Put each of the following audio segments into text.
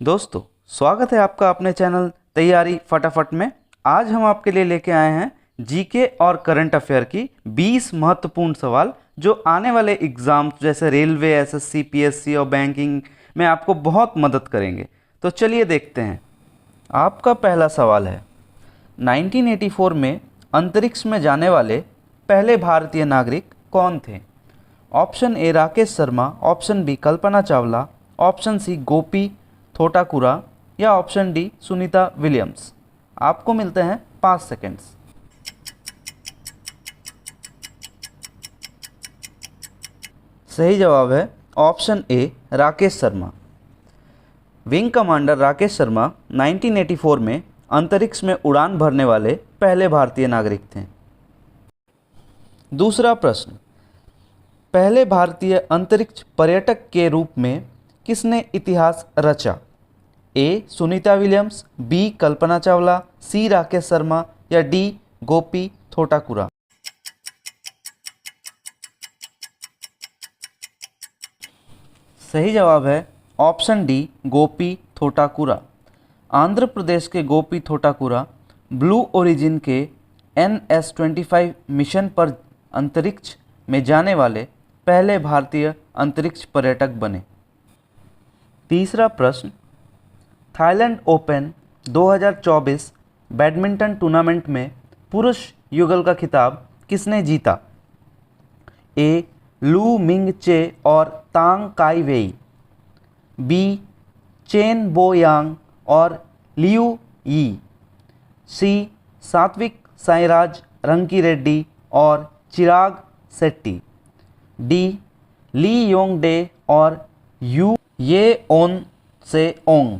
दोस्तों, स्वागत है आपका अपने चैनल तैयारी फटाफट में। आज हम आपके लिए लेके आए हैं जीके और करंट अफेयर की 20 महत्वपूर्ण सवाल जो आने वाले एग्जाम्स जैसे रेलवे, एसएससी, पीएससी और बैंकिंग में आपको बहुत मदद करेंगे। तो चलिए देखते हैं। आपका पहला सवाल है, 1984 में अंतरिक्ष में जाने वाले पहले भारतीय नागरिक कौन थे? Option A Rakesh Sharma, option B Kalpana Chawla, option C Gopi Thotakura या ऑप्शन डी सुनीता विलियम्स। आपको मिलते हैं 5 सेकेंड्स। सही जवाब है option A Rakesh Sharma. Wing commander Rakesh Sharma 1984 में अंतरिक्ष में उड़ान भरने वाले पहले भारतीय नागरिक थे। दूसरा प्रश्न, पहले भारतीय अंतरिक्ष पर्यटक के रूप में किसने इतिहास रचा? ए सुनीता विलियम्स, बी कल्पना चावला, सी राकेश शर्मा या डी गोपी थोटाकुरा। सही जवाब है ऑप्शन डी गोपी थोटाकुरा। आंध्र प्रदेश के गोपी थोटाकुरा ब्लू ओरिजिन के NS-25 मिशन पर अंतरिक्ष में जाने वाले पहले भारतीय अंतरिक्ष पर्यटक बने। तीसरा प्रश्न, थाईलैंड ओपन 2024 बैडमिंटन टूर्नामेंट में पुरुष युगल का खिताब किसने जीता? ए लू मिंग चे और तांग काई वेई, बी चेन बो यांग और लियू यी, सी सात्विक साईराज रंकी रेड्डी और चिराग शेट्टी, डी ली योंग डे और यू ये ओन से ओंग।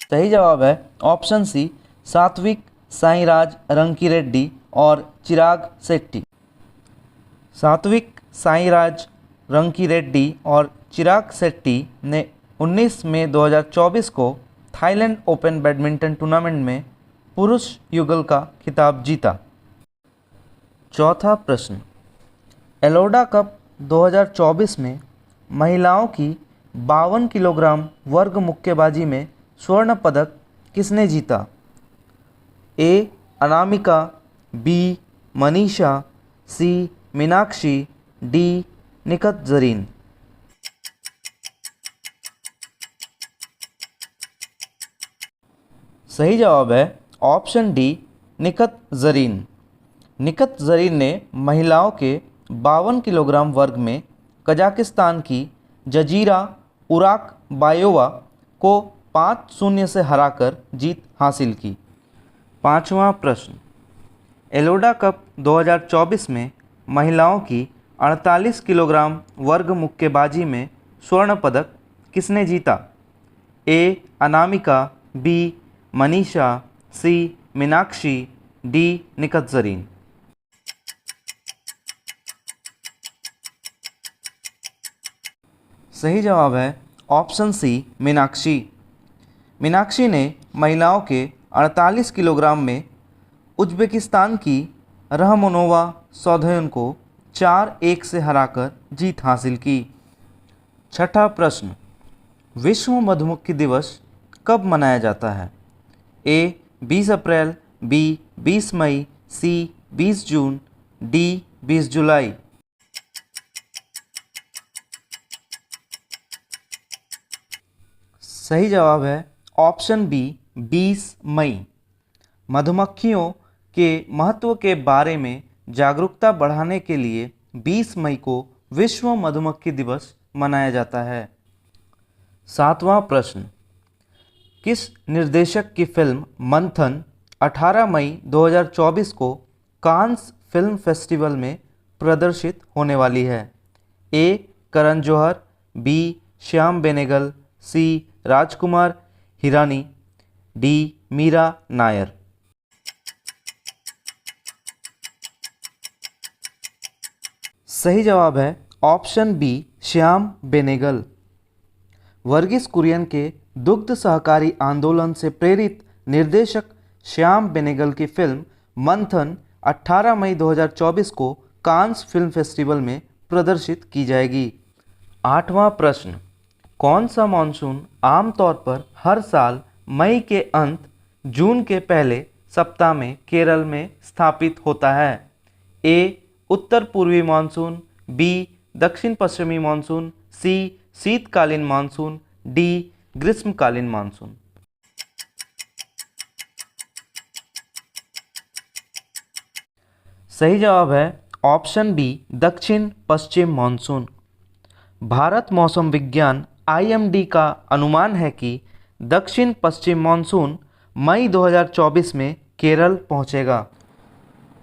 सही जवाब है ऑप्शन सी सात्विक साईराज रंकी रेड्डी और चिराग शेट्टी। सात्विक साईराज रंकी रेड्डी और चिराग शेट्टी ने 19 मई 2024 को थाईलैंड ओपन बैडमिंटन टूर्नामेंट में पुरुष युगल का खिताब जीता। चौथा प्रश्न, एलोडा कप 2024 में महिलाओं की 52 किलोग्राम वर्ग मुक्केबाजी में स्वर्ण पदक किसने जीता? ए अनामिका, बी मनीषा, सी मीनाक्षी, डी निखत जरीन। सही जवाब है ऑप्शन डी निखत जरीन। निखत जरीन ने महिलाओं के 52 किलोग्राम वर्ग में कजाकिस्तान की जजीरा उराक बायोवा को 5-0 से हराकर जीत हासिल की। पांचवा प्रश्न, एलोडा कप 2024 में महिलाओं की 48 किलोग्राम वर्ग मुक्केबाजी में स्वर्ण पदक किसने जीता? ए अनामिका, बी मनीषा, सी मीनाक्षी, डी निखत जरीन। सही जवाब है ऑप्शन सी मीनाक्षी। मीनाक्षी ने महिलाओं के 48 किलोग्राम में उज्बेकिस्तान की रहमनोवा सौधयन को 4-1 से हराकर जीत हासिल की। छठा प्रश्न, विश्व मधुमक्खी दिवस कब मनाया जाता है? ए 20 अप्रैल, बी 20 मई, सी 20 जून, डी 20 जुलाई। सही जवाब है ऑप्शन बी 20 मई। मधुमक्खियों के महत्व के बारे में जागरूकता बढ़ाने के लिए 20 मई को विश्व मधुमक्खी दिवस मनाया जाता है। सातवां प्रश्न, किस निर्देशक की फिल्म मंथन 18 मई 2024 को कांस फिल्म फेस्टिवल में प्रदर्शित होने वाली है? ए करण जौहर, बी श्याम बेनेगल, सी राजकुमार हिरानी, डी मीरा नायर। सही जवाब है ऑप्शन बी श्याम बेनेगल। वर्गीस कुरियन के दुग्ध सहकारी आंदोलन से प्रेरित निर्देशक श्याम बेनेगल की फिल्म मंथन 18 मई 2024 को कांस फिल्म फेस्टिवल में प्रदर्शित की जाएगी। 8वां प्रश्न, कौन सा मानसून आमतौर पर हर साल मई के अंत जून के पहले सप्ताह में केरल में स्थापित होता है? ए उत्तर पूर्वी मानसून, बी दक्षिण पश्चिमी मानसून, सी शीतकालीन मानसून, डी ग्रीष्मकालीन मानसून। सही जवाब है ऑप्शन बी दक्षिण पश्चिम मानसून। भारत मौसम विज्ञान IMD का अनुमान है कि दक्षिण पश्चिम मानसून मई 2024 में केरल पहुंचेगा।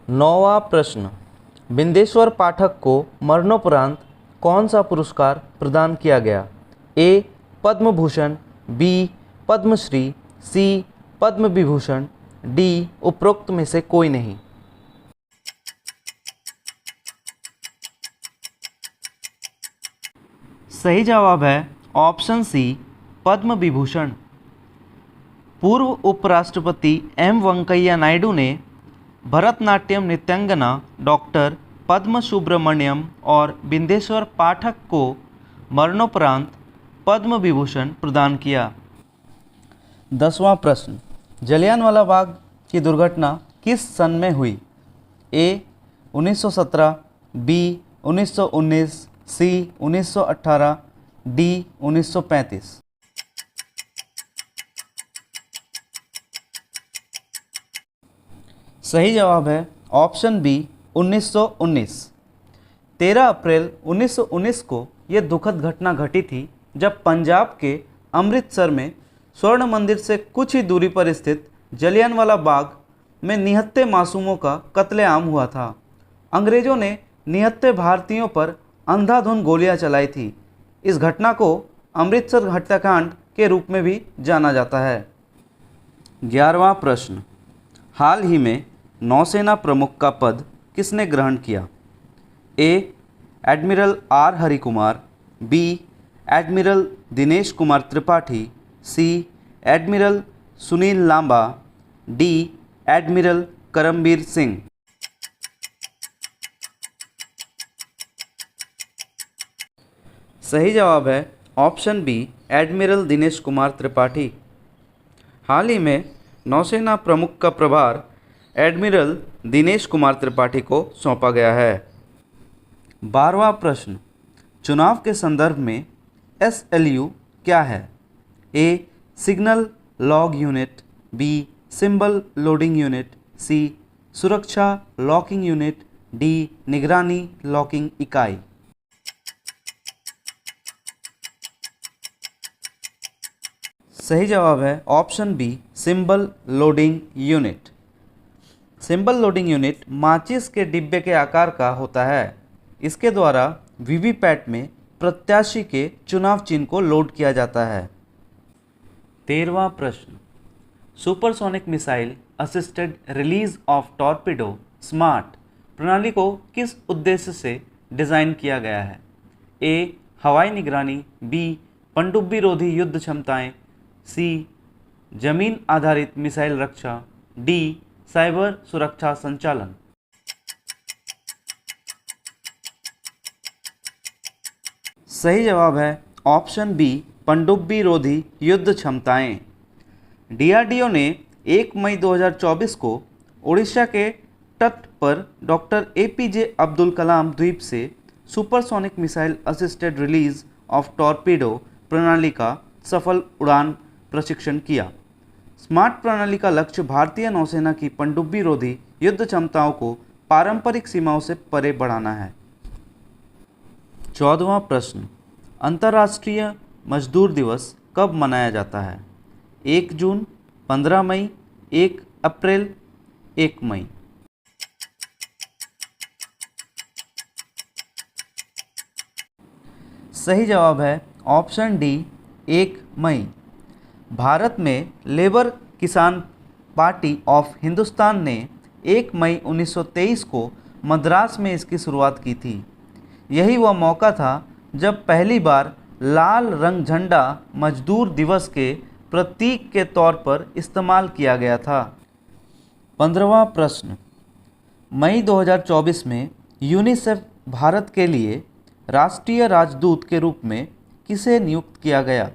9वां प्रश्न, बिंदेश्वर पाठक को मरणोपरांत कौन सा पुरस्कार प्रदान किया गया? ए पद्म भूषण, बी पद्मश्री, सी पद्म विभूषण, डी उपरोक्त में से कोई नहीं। सही जवाब है ऑप्शन सी पद्म विभूषण। पूर्व उपराष्ट्रपति एम वेंकैया नायडू ने भरतनाट्यम नृत्यांगना डॉक्टर पद्म सुब्रमण्यम और बिंदेश्वर पाठक को मरणोपरांत पद्म विभूषण प्रदान किया। 10वां प्रश्न, जलियांवाला बाग की दुर्घटना किस सन में हुई? ए 1917, बी 1919, सी 1918, डी 1935। सही जवाब है ऑप्शन बी 1919। 13 अप्रैल 1919 को यह दुखद घटना घटी थी जब पंजाब के अमृतसर में स्वर्ण मंदिर से कुछ ही दूरी पर स्थित जलियांवाला बाग में निहत्थे मासूमों का कत्लेआम हुआ था। अंग्रेजों ने निहत्थे भारतीयों पर अंधाधुंध गोलियां चलाई थी। इस घटना को अमृतसर हत्याकांड के रूप में भी जाना जाता है। 11वां प्रश्न, हाल ही में नौसेना प्रमुख का पद किसने ग्रहण किया? A admiral R Harikumar, B admiral Dinesh Kumar Tripathi, C admiral Sunil Lamba, D admiral Karambir Singh. सही जवाब है option B admiral Dinesh Kumar Tripathi. हाल ही में नौसेना प्रमुख का प्रभार एडमिरल दिनेश कुमार त्रिपाठी को सौंपा गया है। 12वां प्रश्न, चुनाव के संदर्भ में SLU क्या है? A signal log unit, B symbol loading unit, C सुरक्षा लॉकिंग यूनिट, डी निगरानी लॉकिंग इकाई। सही जवाब है option B symbol loading unit. Symbol loading unit माचिस के डिब्बे के आकार का होता है। इसके द्वारा वीवीपैट में प्रत्याशी के चुनाव चिन्ह को लोड किया जाता है। 13वां प्रश्न, supersonic missile assisted release of torpedo smart प्रणाली को किस उद्देश्य से डिज़ाइन किया गया है? ए हवाई निगरानी, बी पनडुब्बी रोधी युद्ध क्षमताएं, सी जमीन आधारित मिसाइल रक्षा, डी साइबर सुरक्षा संचालन। सही जवाब है ऑप्शन बी पनडुब्बी रोधी युद्ध क्षमताएं। DRDO ने 1 मई 2024 को ओडिशा के तट पर डॉक्टर APJ अब्दुल कलाम द्वीप से supersonic missile assisted release of torpedo प्रणाली का सफल उड़ान प्रशिक्षण किया। स्मार्ट प्रणाली का लक्ष्य भारतीय नौसेना की पनडुब्बी रोधी युद्ध क्षमताओं को पारंपरिक सीमाओं से परे बढ़ाना है। 14वां प्रश्न, अंतर्राष्ट्रीय मजदूर दिवस कब मनाया जाता है? 1 जून, 15 मई, 1 अप्रैल, 1 मई। सही जवाब है ऑप्शन डी 1 मई। भारत में लेबर किसान पार्टी ऑफ हिंदुस्तान ने 1 मई 1923 को मद्रास में इसकी शुरुआत की थी। यही वह मौका था जब पहली बार लाल रंग झंडा मजदूर दिवस के प्रतीक के तौर पर इस्तेमाल किया गया था। 15वां प्रश्न, मई 2024 में यूनिसेफ भारत के लिए राष्ट्रीय राजदूत के रूप में किसे नियुक्त किया गया?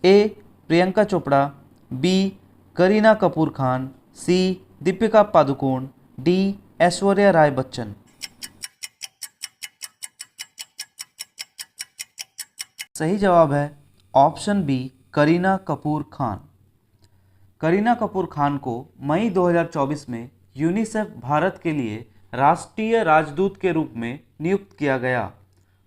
ए. प्रियंका चोपड़ा, बी. करीना कपूर खान, सी. दीपिका पादुकोण, डी. ऐश्वर्या राय बच्चन। सही जवाब है ऑप्शन बी, करीना कपूर खान। करीना कपूर खान को मई 2024 में यूनिसेफ भारत के लिए राष्ट्रीय राजदूत के रूप में नियुक्त किया गया।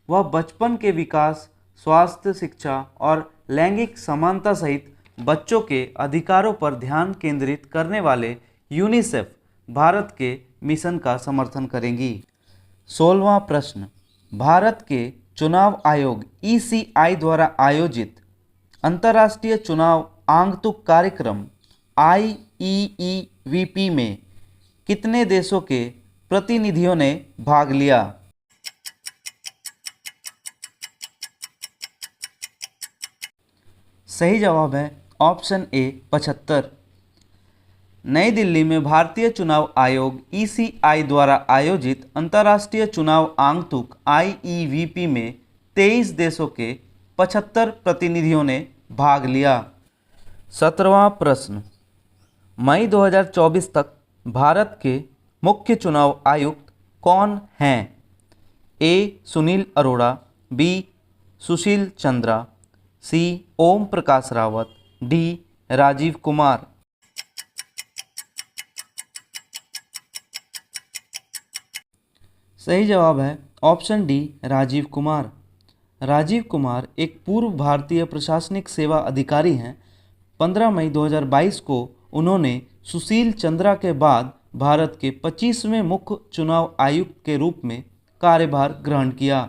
वह बचपन के विकास, स्वास्थ्य, शिक्षा और लैंगिक समानता सहित बच्चों के अधिकारों पर ध्यान केंद्रित करने वाले यूनिसेफ भारत के मिशन का समर्थन करेंगी। 16वां प्रश्न, भारत के चुनाव आयोग ECI द्वारा आयोजित अंतर्राष्ट्रीय चुनाव आगंतुक कार्यक्रम IEEVP में कितने देशों के प्रतिनिधियों ने भाग लिया? सही जवाब है ऑप्शन ए, 75। नई दिल्ली में भारतीय चुनाव आयोग ECI द्वारा आयोजित अंतर्राष्ट्रीय चुनाव आगंतुक IEVP में 23 देशों के 75 प्रतिनिधियों ने भाग लिया। 17वां प्रश्न, मई 2024 तक भारत के मुख्य चुनाव आयुक्त कौन हैं? ए. सुनील अरोड़ा, बी. सुशील चंद्रा, सी. ओम प्रकाश रावत, डी. राजीव कुमार। सही जवाब है ऑप्शन डी, राजीव कुमार। राजीव कुमार एक पूर्व भारतीय प्रशासनिक सेवा अधिकारी हैं। 15 मई 2022 को उन्होंने सुशील चंद्रा के बाद भारत के 25वें मुख्य चुनाव आयुक्त के रूप में कार्यभार ग्रहण किया।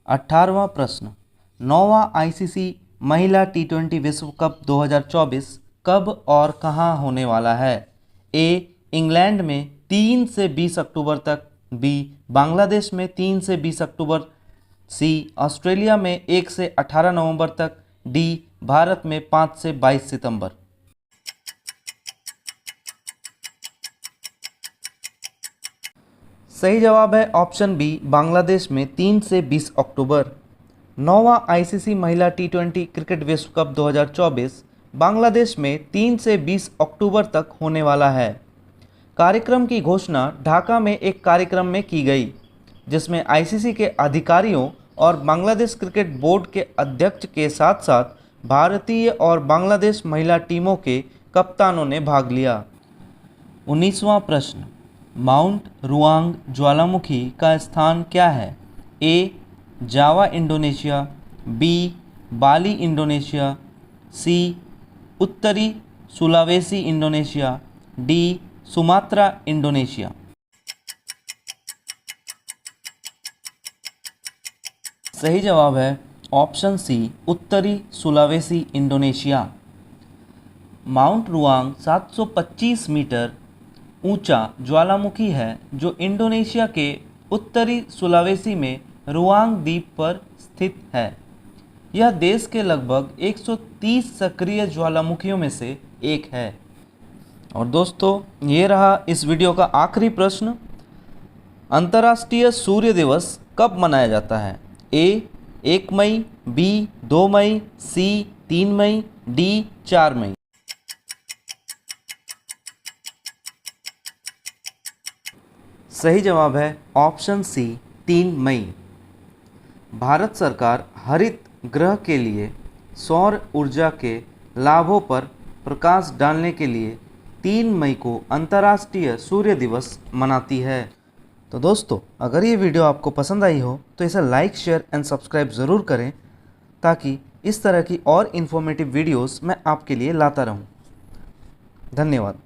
18वां प्रश्न, 9वां ICC महिला T20 विश्व कप 2024 कब और कहां होने वाला है? ए. इंग्लैंड में 3 से 20 अक्टूबर तक, बी. बांग्लादेश में 3 से 20 अक्टूबर, सी. ऑस्ट्रेलिया में 1 से 18 नवंबर तक, डी. भारत में 5 से 22 सितंबर। सही जवाब है ऑप्शन बी, बांग्लादेश में 3 से 20 अक्टूबर। 9वां ICC महिला T20 क्रिकेट विश्व कप 2024 बांग्लादेश में 3 से 20 अक्टूबर तक होने वाला है। कार्यक्रम की घोषणा ढाका में एक कार्यक्रम में की गई, जिसमें ICC के अधिकारियों और बांग्लादेश क्रिकेट बोर्ड के अध्यक्ष के साथ साथ भारतीय और बांग्लादेश महिला टीमों के कप्तानों ने भाग लिया। 19वां प्रश्न, माउंट रुआंग ज्वालामुखी का स्थान क्या है? A. Java Indonesia, B. Bali Indonesia, C. उत्तरी Sulawesi Indonesia, D. Sumatra Indonesia. सही जवाब है ऑप्शन सी, उत्तरी Sulawesi Indonesia. Mount Ruang 725 metre ऊंचा ज्वालामुखी है जो इंडोनेशिया के उत्तरी सुलावेसी में रुआंग द्वीप पर स्थित है। यह देश के लगभग 130 सक्रिय ज्वालामुखियों में से एक है। और दोस्तों, ये रहा इस वीडियो का आखिरी प्रश्न। अंतर्राष्ट्रीय सूर्य दिवस कब मनाया जाता है? ए. 1 मई, बी. 2 मई, सी. 3 मई, डी. 4 मई। सही जवाब है ऑप्शन सी, 3 मई। भारत सरकार हरित गृह के लिए सौर ऊर्जा के लाभों पर प्रकाश डालने के लिए 3 मई को अंतर्राष्ट्रीय सूर्य दिवस मनाती है। तो दोस्तों, अगर ये वीडियो आपको पसंद आई हो तो इसे लाइक, शेयर एंड सब्सक्राइब ज़रूर करें, ताकि इस तरह की और इन्फॉर्मेटिव वीडियोस मैं आपके लिए लाता रहूं। धन्यवाद।